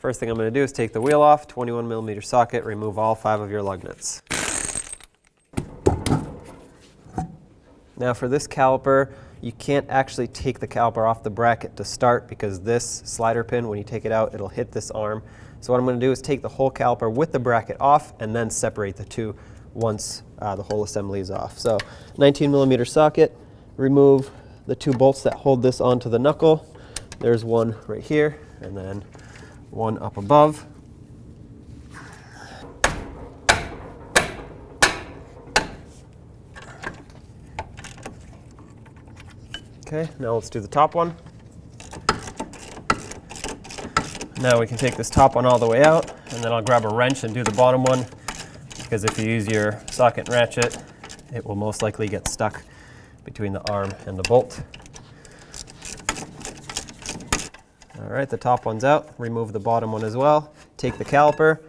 First thing I'm going to do is take the wheel off, 21mm socket, remove all 5 of your lug nuts. Now for this caliper, you can't actually take the caliper off the bracket to start because this slider pin, when you take it out, it'll hit this arm. So what I'm going to do is take the whole caliper with the bracket off and then separate the two once the whole assembly is off. So 19mm socket, remove the 2 bolts that hold this onto the knuckle. There's one right here and then one up above. Okay, now let's do the top one. Now we can take this top one all the way out, and then I'll grab a wrench and do the bottom one, because if you use your socket and ratchet, it will most likely get stuck between the arm and the bolt. All right, the top one's out. Remove the bottom one as well. Take the caliper.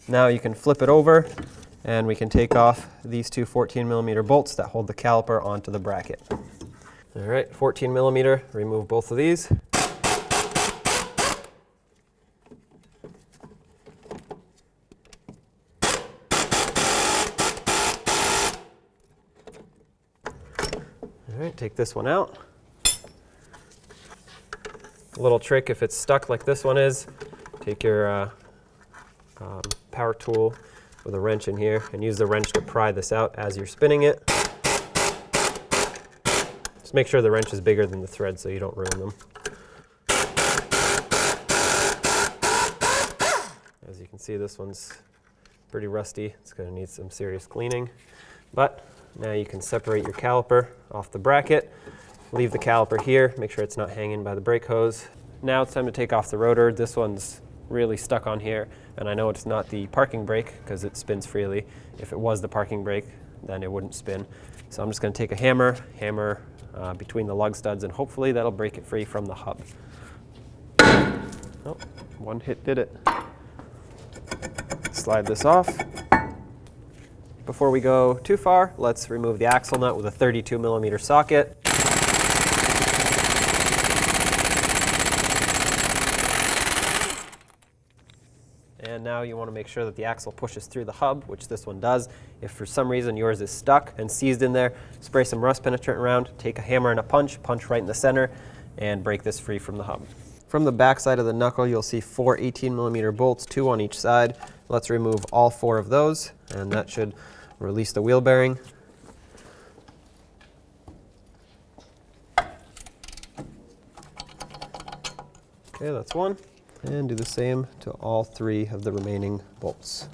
Now you can flip it over, and we can take off these 2 14mm bolts that hold the caliper onto the bracket. All right, 14mm, remove both of these. All right, take this one out. A little trick, if it's stuck like this one is, take your power tool with a wrench in here and use the wrench to pry this out as you're spinning it. Just make sure the wrench is bigger than the thread so you don't ruin them. As you can see, this one's pretty rusty. It's going to need some serious cleaning. But now you can separate your caliper off the bracket. Leave the caliper here. Make sure it's not hanging by the brake hose. Now it's time to take off the rotor. This one's really stuck on here, and I know it's not the parking brake because it spins freely. If it was the parking brake, then it wouldn't spin. So I'm just going to take a hammer between the lug studs, and hopefully that'll break it free from the hub. Oh, one hit did it. Slide this off. Before we go too far, let's remove the axle nut with a 32mm socket. And now you want to make sure that the axle pushes through the hub, which this one does. If for some reason yours is stuck and seized in there, spray some rust penetrant around, take a hammer and a punch right in the center, and break this free from the hub. From the back side of the knuckle, you'll see 4 18mm bolts, 2 on each side. Let's remove all 4 of those, and that should release the wheel bearing. Okay, that's one. And do the same to all 3 of the remaining bolts.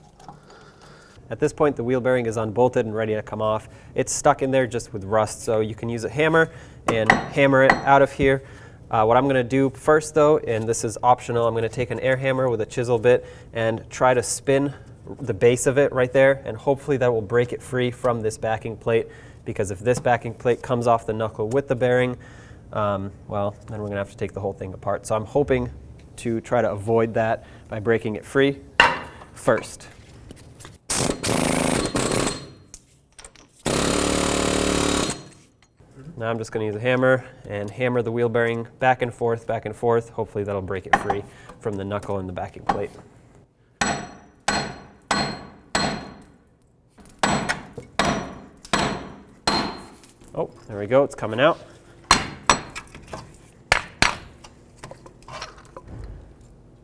At this point, the wheel bearing is unbolted and ready to come off. It's stuck in there just with rust, so you can use a hammer and hammer it out of here. What I'm going to do first though, and this is optional, I'm going to take an air hammer with a chisel bit and try to spin the base of it right there, and hopefully that will break it free from this backing plate, because if this backing plate comes off the knuckle with the bearing, well, then we're going to have to take the whole thing apart. So I'm hoping to try to avoid that by breaking it free first. Now I'm just going to use a hammer and hammer the wheel bearing back and forth, back and forth. Hopefully that'll break it free from the knuckle and the backing plate. Oh, there we go, it's coming out.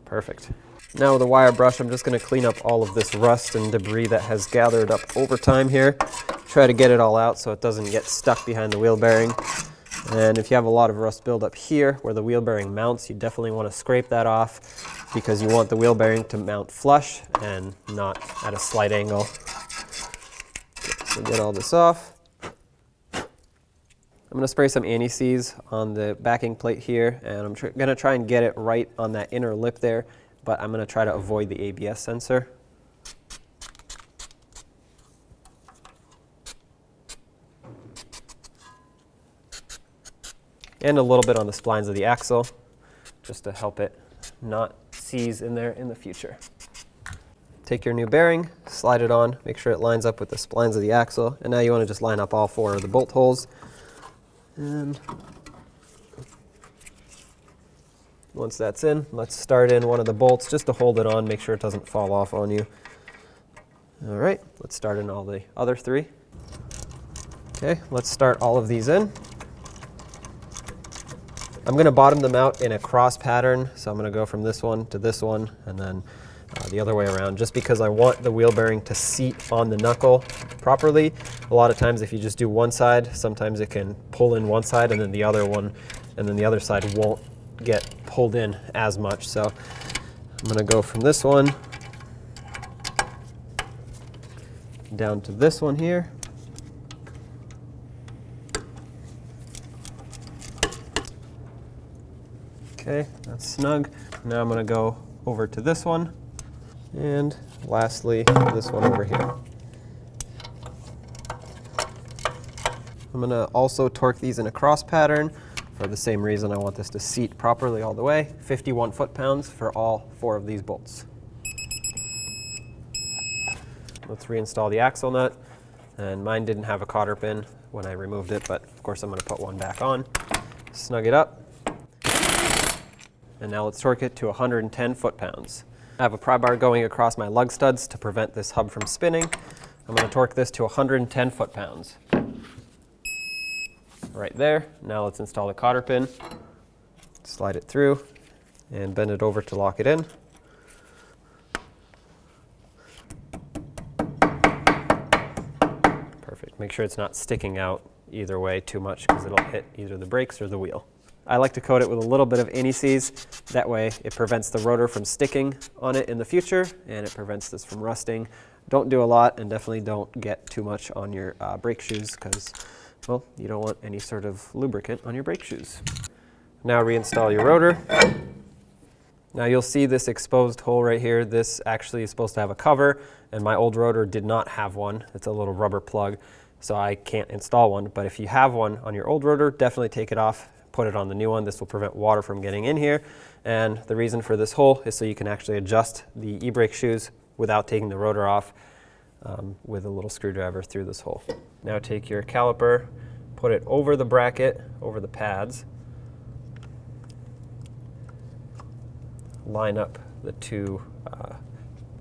Perfect. Now with a wire brush, I'm just going to clean up all of this rust and debris that has gathered up over time here. Try to get it all out so it doesn't get stuck behind the wheel bearing. And if you have a lot of rust buildup here where the wheel bearing mounts, you definitely want to scrape that off, because you want the wheel bearing to mount flush and not at a slight angle. So get all this off. I'm going to spray some anti-seize on the backing plate here, and I'm going to try and get it right on that inner lip there, but I'm going to try to avoid the ABS sensor. And a little bit on the splines of the axle, just to help it not seize in there in the future. Take your new bearing, slide it on, make sure it lines up with the splines of the axle, and now you want to just line up all 4 of the bolt holes. And Once that's in, let's start in one of the bolts just to hold it on, make sure it doesn't fall off on you. All right, let's start in all the other 3. Okay, let's start all of these in. I'm going to bottom them out in a cross pattern, so I'm going to go from this one to this one, and then the other way around, just because I want the wheel bearing to seat on the knuckle properly. A lot of times if you just do one side, sometimes it can pull in one side and then the other one, and then the other side won't get pulled in as much. So I'm going to go from this one down to this one here. Okay, that's snug. Now I'm going to go over to this one, and lastly, this one over here. I'm going to also torque these in a cross pattern for the same reason. I want this to seat properly all the way. 51 foot-pounds for all 4 of these bolts. Let's reinstall the axle nut. And mine didn't have a cotter pin when I removed it, but of course I'm going to put one back on. Snug it up. And now let's torque it to 110 foot-pounds. I have a pry bar going across my lug studs to prevent this hub from spinning. I'm going to torque this to 110 foot-pounds. Right there. Now let's install the cotter pin. Slide it through and bend it over to lock it in. Perfect. Make sure it's not sticking out either way too much, because it'll hit either the brakes or the wheel. I like to coat it with a little bit of anti-seize. That way it prevents the rotor from sticking on it in the future, and it prevents this from rusting. Don't do a lot, and definitely don't get too much on your brake shoes, because, well, you don't want any sort of lubricant on your brake shoes. Now reinstall your rotor. Now you'll see this exposed hole right here. This actually is supposed to have a cover, and my old rotor did not have one. It's a little rubber plug, so I can't install one. But if you have one on your old rotor, definitely take it off, put it on the new one. This will prevent water from getting in here. And the reason for this hole is so you can actually adjust the e-brake shoes without taking the rotor off with a little screwdriver through this hole. Now take your caliper, put it over the bracket, over the pads. Line up the 2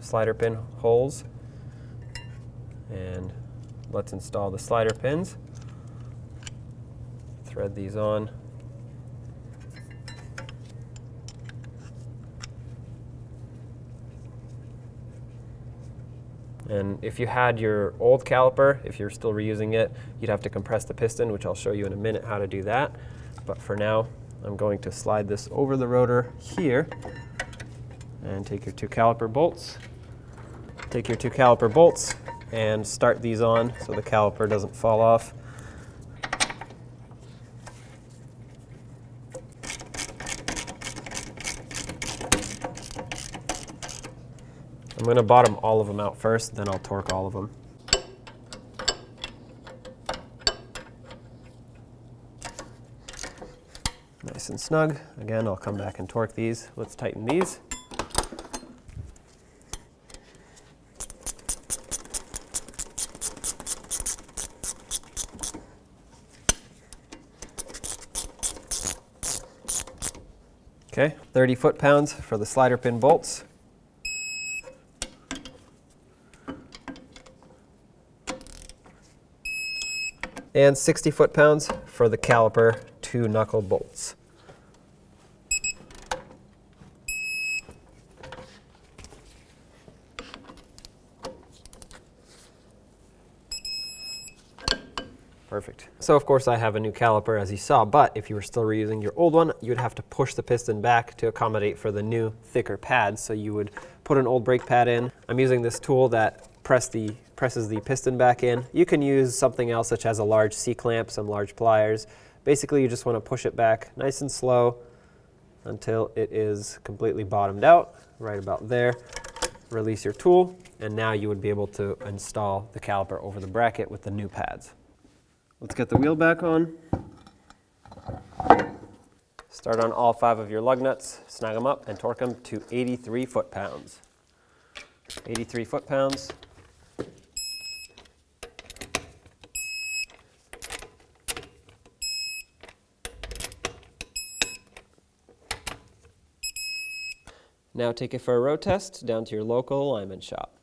slider pin holes, and let's install the slider pins. Thread these on. And if you had your old caliper, if you're still reusing it, you'd have to compress the piston, which I'll show you in a minute how to do that. But for now, I'm going to slide this over the rotor here, and take your 2 caliper bolts. Take your 2 caliper bolts and start these on so the caliper doesn't fall off. I'm going to bottom all of them out first, then I'll torque all of them. Nice and snug. Again, I'll come back and torque these. Let's tighten these. Okay, 30 foot-pounds for the slider pin bolts. And 60 foot-pounds for the caliper 2 knuckle bolts. Perfect. So of course I have a new caliper, as you saw, but if you were still reusing your old one, you would have to push the piston back to accommodate for the new thicker pads. So you would put an old brake pad in. I'm using this tool that presses the piston back in. You can use something else such as a large C-clamp, some large pliers. Basically you just want to push it back nice and slow until it is completely bottomed out, right about there. Release your tool, and now you would be able to install the caliper over the bracket with the new pads. Let's get the wheel back on. Start on all 5 of your lug nuts, snag them up, and torque them to 83 foot-pounds. 83 foot-pounds. Now take it for a road test down to your local alignment shop.